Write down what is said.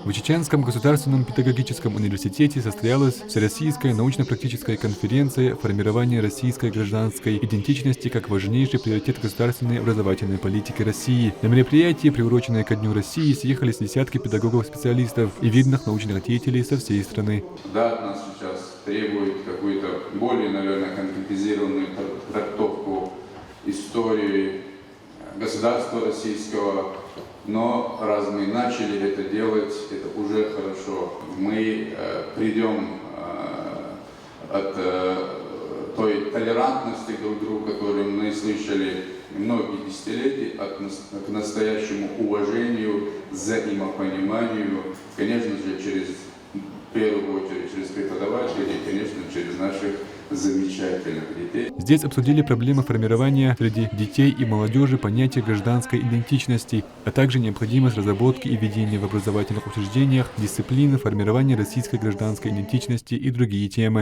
В Чеченском государственном педагогическом университете состоялась Всероссийская научно-практическая конференция «Формирование российской гражданской идентичности как важнейший приоритет государственной образовательной политики России». На мероприятии, приуроченное ко Дню России, съехались десятки педагогов-специалистов и видных научных деятелей со всей страны. Да, от нас сейчас требует какую-то более, наверное, конкретизированную трактовку истории государства российского. Но раз мы начали это делать, это уже хорошо. Мы придем от той толерантности друг к другу, которую мы слышали многие десятилетия, к настоящему уважению, взаимопониманию, конечно же, в первую очередь через преподавателей и, конечно, через наших замечательных детей. Здесь обсудили проблемы формирования среди детей и молодежи понятия гражданской идентичности, а также необходимость разработки и введения в образовательных учреждениях дисциплины формирования российской гражданской идентичности и другие темы.